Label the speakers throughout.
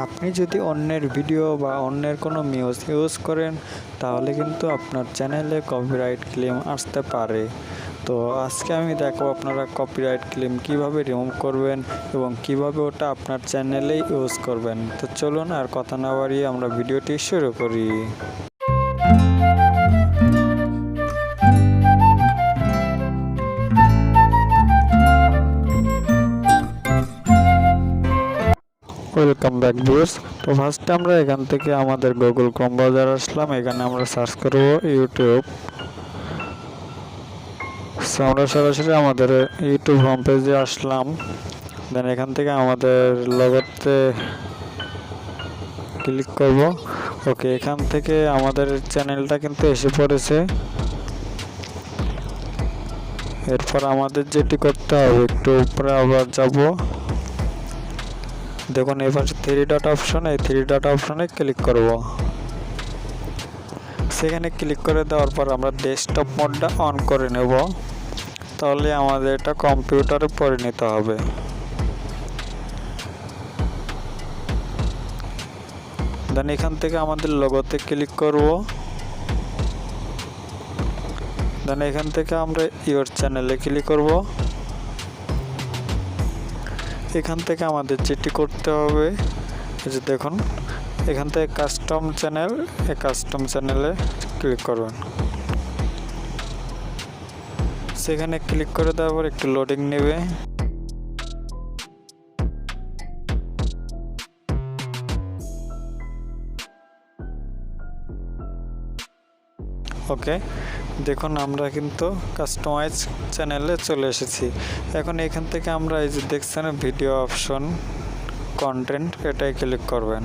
Speaker 1: আপনি যদি অন্যের ভিডিও বা অন্যের কোনো মিউজিক ইউজ করেন তাহলে কিন্তু আপনার চ্যানেলে কপিরাইট ক্লেম আসতে পারে। তো আজকে আমি দেখাবো আপনারা কপিরাইট ক্লেম কিভাবে রিমুভ করবেন এবং কিভাবে ওটা আপনার চ্যানেলেই ইউজ করবেন। তো চলুন আর কথা না বাড়িয়ে আমরা ভিডিওটি শুরু করি। Welcome back viewers. তো ফার্স্টে আমরা এখান থেকে আমাদের গুগল ক্রোম ব্রাউজার আসলাম। এখানে আমরা সার্চ করব ইউটিউব। সো আমরা সরাসরি আমাদের ইউটিউব হোম পেজে আসলাম। দেন এখান থেকে আমাদের লগোতে ক্লিক করব। ওকে, এখান থেকে আমাদের চ্যানেলটা কিন্তু এসে পড়েছে। এরপর আমাদের যেটি করতে হবে, একটু উপরে আবার যাব। দেখুন এই পাশে থ্রি ডট অপশন, এই থ্রি ডট অপশনে ক্লিক করব। সেখানে ক্লিক করে দেওয়ার পর আমরা ডেস্কটপ মোডটা অন করে নেব, তাহলে আমাদের এটা কম্পিউটারে পরিণত হবে। দেন এখান থেকে আমাদের লোগোতে ক্লিক করব। দেন এখান থেকে আমরা ইওর চ্যানেলে ক্লিক করব। এখান থেকে আমাদের যেটি করতে হবে, এই যে দেখুন এখান থেকে কাস্টম চ্যানেল, এই কাস্টম চ্যানেলে ক্লিক করবেন। সেখানে ক্লিক করে দেওয়ার পর একটু লোডিং নেবে। ওকে, দেখুন আমরা কিন্তু কাস্টমাইজ চ্যানেলে চলে এসেছি। এখন এখান থেকে আমরা এই যে দেখছেন ভিডিও অপশন, কন্টেন্ট, এটাই ক্লিক করবেন।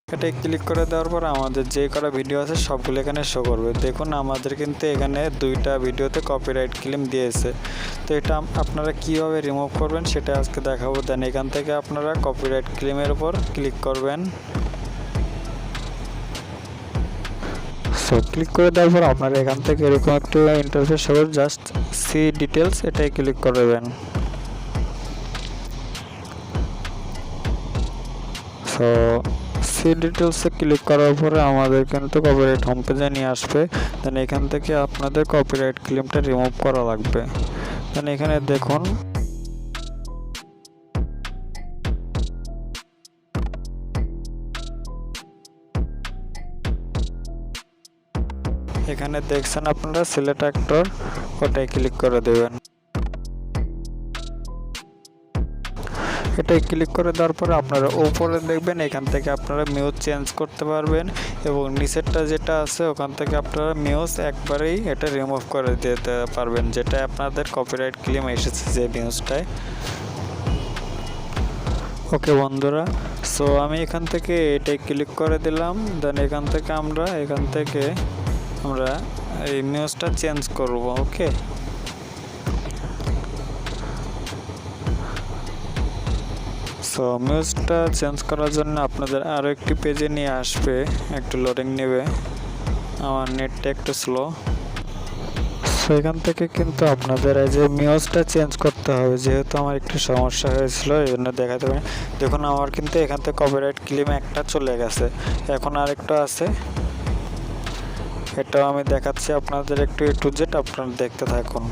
Speaker 1: এটাই ক্লিক করে দেওয়ার পর আমাদের যে কটা ভিডিও আছে সবগুলো এখানে শো করবে। দেখুন আমাদের কিন্তু এখানে দুইটা ভিডিওতে কপিরাইট ক্লেম দিয়েছে। তো এটা আপনারা কিভাবে রিমুভ করবেন সেটা আজকে দেখাবো। দেন এখান থেকে আপনারা কপিরাইট ক্লেমের উপর ক্লিক করবেন। সো ক্লিক করে দেওয়ার পর আপনারা এখান থেকে এরকম একটা ইন্টারফেস হবে, জাস্ট সি ডিটেলস, এটাই ক্লিক করবেন। সো সি ডিটেলসে ক্লিক করার পরে আমাদের কিন্তু কপিরাইট হোম পেজে নিয়ে আসবে। দেন এখান থেকে আপনাদের কপিরাইট ক্লেমটা রিমুভ করা লাগবে। দেন এখানে দেখুন এখানে দেখছেন আপনারা সিলেক্ট অ্যাক্টর, ওটাই ক্লিক করে দেবেন। এটাই ক্লিক করে দেওয়ার পরে আপনারা উপরে দেখবেন এখান থেকে আপনারা মিউজ চেঞ্জ করতে পারবেন এবং নিচেরটা যেটা আছে ওখান থেকে আপনারা মিউজ একবারেই এটা রিমুভ করে দিতে পারবেন, যেটা আপনাদের কপিরাইট ক্লেম এসেছে যে মিউজটায়। ওকে বন্ধুরা, সো আমি এখান থেকে এটাই ক্লিক করে দিলাম। দেন এখান থেকে আমরা এই মিউজটা চেঞ্জ করব। ওকে, সো মিউজটা চেঞ্জ করার জন্য আপনাদের আরও একটি পেজে নিয়ে আসবে, একটু লোডিং নেবে, আমার নেটটা একটু স্লো। সো এখান থেকে কিন্তু আপনাদের এই যে মিউজটা চেঞ্জ করতে হবে, যেহেতু আমার একটু সমস্যা হয়েছিল এই জন্য দেখাতে পারি। দেখুন আমার কিন্তু এখান থেকে কপিরাইট ক্লেম একটা চলে গেছে, এখন আরেকটা আছে, এটাও আমি দেখাচ্ছি আপনাদের একটু A to Z, আপনারা দেখতে থাকুন।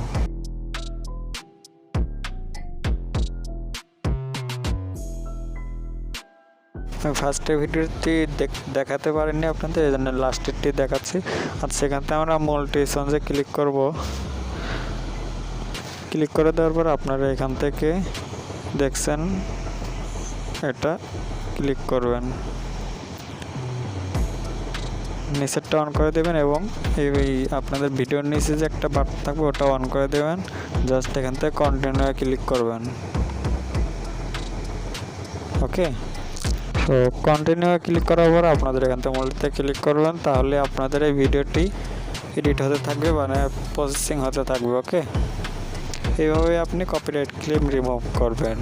Speaker 1: আমি ফার্স্টের ভিডিওটি দেখাতে পারিনি আপনাদের, এই জন্য লাস্টেরটি দেখাচ্ছি। আর সেখান থেকে আমরা মল্টিসন্সে ক্লিক করব। ক্লিক করে দেওয়ার পর আপনারা এখান থেকে দেখছেন এটা ক্লিক করবেন, নিচেরটা অন করে দেবেন এবং এই আপনাদের ভিডিওর নিচে যে একটা বাটন থাকবে ওটা অন করে দেবেন। জাস্ট এখান থেকে কন্টিনিউ ক্লিক করবেন। ওকে, তো কন্টিনিউ ক্লিক করার পর আপনাদের এখান থেকে মূলতে ক্লিক করবেন, তাহলে আপনাদের এই ভিডিওটি এডিট হতে থাকবে, মানে প্রসেসিং হতে থাকবে। ওকে, এইভাবে আপনি কপিরাইট ক্লেম রিমুভ করবেন।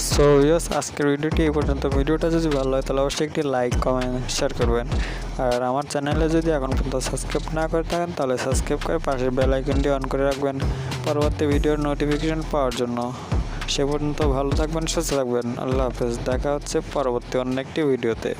Speaker 1: সো সো ভিউয়ার্স, আজকের ভিডিওটি এই পর্যন্ত। ভিডিওটা যদি ভালো হয় তাহলে অবশ্যই একটি লাইক, কমেন্ট, শেয়ার করবেন। আর আমার চ্যানেলে যদি এখন পর্যন্ত সাবস্ক্রাইব না করে থাকেন তাহলে সাবস্ক্রাইব করে পাশের বেল আইকনটি অন করে রাখবেন পরবর্তী ভিডিওর নোটিফিকেশন পাওয়ার জন্য। সে পর্যন্ত ভালো থাকবেন, সুস্থ থাকবেন। আল্লাহ হাফেজ। দেখা হচ্ছে পরবর্তী অন্য একটি ভিডিওতে।